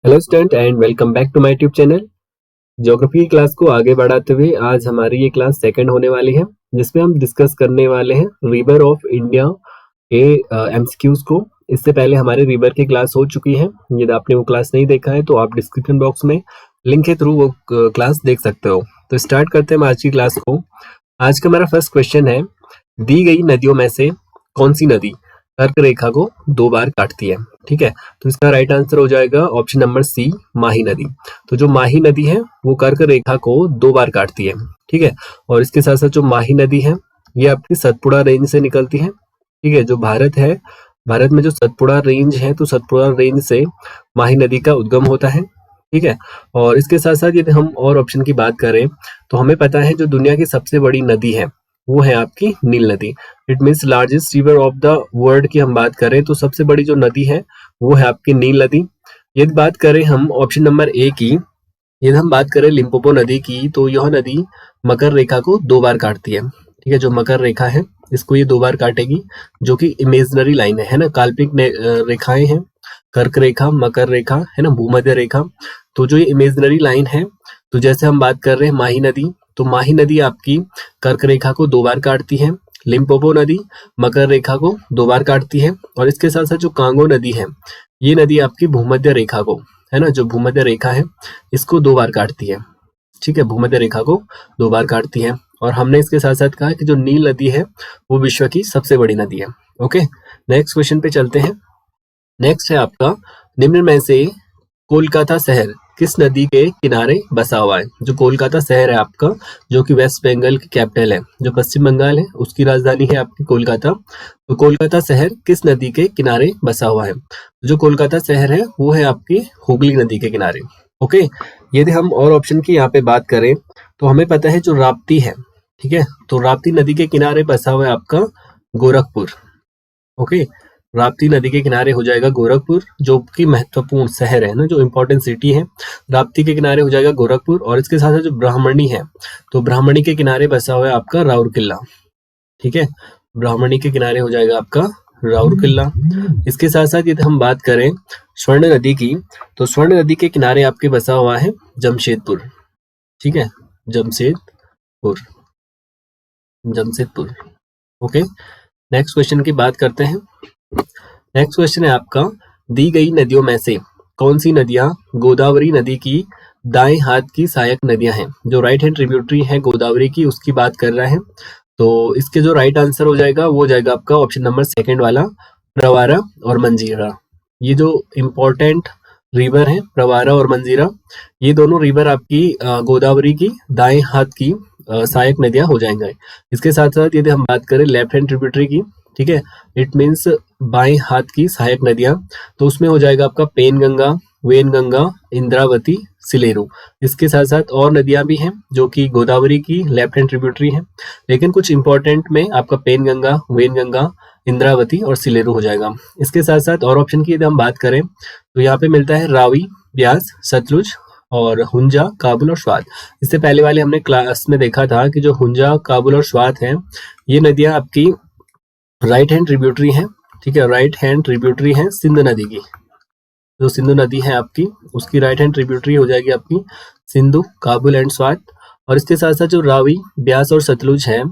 Hello student and welcome back to my YouTube channel. Geography की class को आगे बढ़ाते हुए आज हमारी ये क्लास सेकंड होने वाली है, जिसमें हम डिस्कस करने वाले हैं रिवर ऑफ इंडिया के एमसीक्यूज को। इससे पहले हमारे रिवर की क्लास हो चुकी है। यदि आपने वो क्लास नहीं देखा है तो आप डिस्क्रिप्शन बॉक्स में लिंक के थ्रू वो क्लास देख सकते हो। तो स्टार्ट करते हैं आज की क्लास को। आज का हमारा फर्स्ट क्वेश्चन है, दी गई नदियों में से कौन सी नदी कर्क रेखा को 2 बार काटती है। ठीक है, तो इसका राइट आंसर हो जाएगा ऑप्शन नंबर सी, माही नदी। तो जो माही नदी है वो कर्क रेखा को 2 बार काटती है। ठीक है, और इसके साथ साथ जो माही नदी है ये आपकी सतपुड़ा रेंज से निकलती है। ठीक है, जो भारत है, भारत में जो सतपुड़ा रेंज है तो सतपुड़ा रेंज से माही नदी का उद्गम होता है। ठीक है, और इसके साथ साथ यदि हम और ऑप्शन की बात करें तो हमें पता है जो दुनिया की सबसे बड़ी नदी है वो है आपकी नील नदी। It means largest river of the world की हम बात करें तो सबसे बड़ी जो नदी है वो है आपकी नील नदी। यदि बात करें हम ऑप्शन नंबर ए की, यदि हम बात करें लिम्पोपो नदी की, तो यह नदी मकर रेखा को 2 बार काटती है। ठीक है, जो मकर रेखा है इसको ये 2 बार काटेगी, जो कि इमेजिनरी लाइन है ना, काल्पनिक रेखाएं हैं। कर्क रेखा, मकर रेखा है ना, भूमध्य रेखा। तो जो ये इमेजिनरी लाइन है, तो जैसे हम बात कर रहे हैं माही नदी, तो माही नदी आपकी कर्क रेखा को 2 बार काटती है। लिम्पोपो नदी मकर रेखा को 2 बार काटती है। और इसके साथ साथ जो कांगो नदी है, ये नदी आपकी भूमध्य रेखा को, है ना, जो भूमध्य रेखा है इसको 2 बार काटती है। ठीक है, भूमध्य रेखा को 2 बार काटती है। और हमने इसके साथ साथ कहा कि जो नील नदी है वो विश्व की सबसे बड़ी नदी है। ओके, नेक्स्ट क्वेश्चन पे चलते हैं। नेक्स्ट है आपका, निम्न में से कोलकाता शहर किस नदी के किनारे बसा हुआ है। जो कोलकाता शहर है आपका, जो कि वेस्ट बंगाल की कैपिटल है, जो पश्चिम बंगाल है उसकी राजधानी है आपकी कोलकाता। तो कोलकाता शहर किस नदी के किनारे बसा हुआ है। जो कोलकाता शहर है वो है आपकी हुगली नदी के किनारे। ओके, यदि हम और ऑप्शन की यहाँ पे बात करें तो हमें पता है जो राप्ती है, ठीक है, तो राप्ती नदी के किनारे बसा हुआ है आपका गोरखपुर। ओके, राप्ती नदी के किनारे हो जाएगा गोरखपुर, जो कि महत्वपूर्ण शहर है ना, जो इम्पोर्टेंट सिटी है। राप्ती के किनारे हो जाएगा गोरखपुर। और इसके साथ साथ जो ब्राह्मणी है, तो ब्राह्मणी के किनारे बसा हुआ है आपका राउरकेला। ठीक है, ब्राह्मणी के किनारे हो जाएगा आपका राउरकेला। इसके साथ साथ यदि हम बात करें स्वर्ण नदी की, तो स्वर्ण नदी के किनारे आपके बसा हुआ है जमशेदपुर। ठीक है, Jamshedpur, Jamshedpur. Okay, next question की बात करते हैं। नेक्स्ट क्वेश्चन है आपका, दी गई नदियों में से कौन सी नदियां गोदावरी नदी की दाएं हाथ की सहायक नदियां हैं। जो राइट हैंड ट्रिब्यूटरी है गोदावरी की उसकी बात कर रहा है। तो इसके जो राइट आंसर हो जाएगा वो हो जाएगा आपका ऑप्शन नंबर सेकंड वाला, प्रवारा और मंजीरा। ये जो इम्पोर्टेंट रिवर है प्रवारा और मंजीरा, ये दोनों रिवर आपकी गोदावरी की दाएं हाथ की सहायक नदियां हो जाएंगे। इसके साथ साथ यदि हम बात करें लेफ्ट हैंड ट्रिब्यूटरी की, ठीक है, इट मीन्स बाएं हाथ की सहायक नदियां, तो उसमें हो जाएगा आपका पेनगंगा, वेनगंगा, इंद्रावती, सिलेरू। इसके साथ साथ और नदियां भी हैं जो कि गोदावरी की लेफ्ट हैंड ट्रिब्यूटरी हैं, लेकिन कुछ इंपॉर्टेंट में आपका पेनगंगा, वेनगंगा, इंद्रावती और सिलेरू हो जाएगा। इसके साथ साथ और ऑप्शन की यदि हम बात करें तो यहाँ पे मिलता है रावी, ब्यास, सतलुज और हुंजा, काबुल और स्वात। इससे पहले वाले हमने क्लास में देखा था कि जो हुंजा, काबुल और स्वात हैं, ये नदियां आपकी राइट हैंड ट्रिब्यूटरी हैं। ठीक है, राइट हैंड ट्रिब्यूटरी है सिंध नदी की। जो सिंधु नदी है आपकी, उसकी राइट हैंड ट्रिब्यूटरी हो जाएगी आपकी सिंधु, काबुल एंड स्वात। और इसके साथ साथ जो रावी, ब्यास और सतलुज है,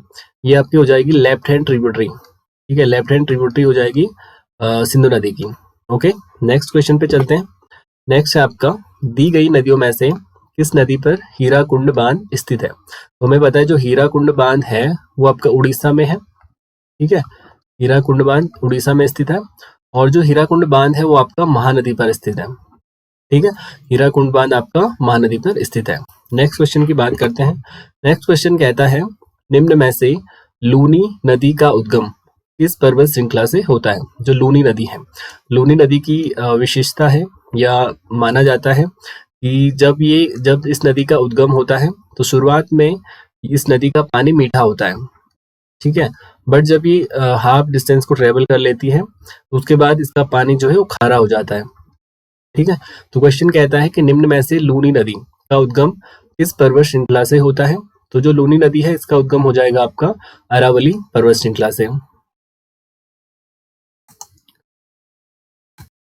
ये आपकी हो जाएगी लेफ्ट हैंड ट्रिब्यूटरी। ठीक है, लेफ्ट हैंड ट्रिब्यूटरी हो जाएगी सिंधु नदी की। ओके, नेक्स्ट क्वेश्चन पे चलते हैं। नेक्स्ट है आपका, दी गई नदियों में से किस नदी पर हीराकुंड बांध स्थित है। तो हमें पता है जो हीराकुंड बांध है वो आपका उड़ीसा में है। ठीक है, हीराकुंड बांध उड़ीसा में स्थित है। और जो हीराकुंड बांध है वो आपका महानदी पर स्थित है। ठीक है, हीराकुंड बांध आपका महानदी पर स्थित है। नेक्स्ट क्वेश्चन की बात करते हैं। नेक्स्ट क्वेश्चन कहता है, निम्न में से लूनी नदी का उद्गम किस पर्वत श्रृंखला से होता है। जो लूनी नदी है, लूनी नदी की विशेषता है या माना जाता है कि जब इस नदी का उद्गम होता है तो शुरुआत में इस नदी का पानी मीठा होता है। ठीक है, बट जब ये हाफ डिस्टेंस को ट्रेवल कर लेती है तो उसके बाद इसका पानी जो है वो खारा हो जाता है। ठीक है, तो क्वेश्चन कहता है कि निम्न में से लूनी नदी का उद्गम किस पर्वत श्रृंखला से होता है। तो जो लूनी नदी है इसका उद्गम हो जाएगा आपका अरावली पर्वत श्रृंखला से।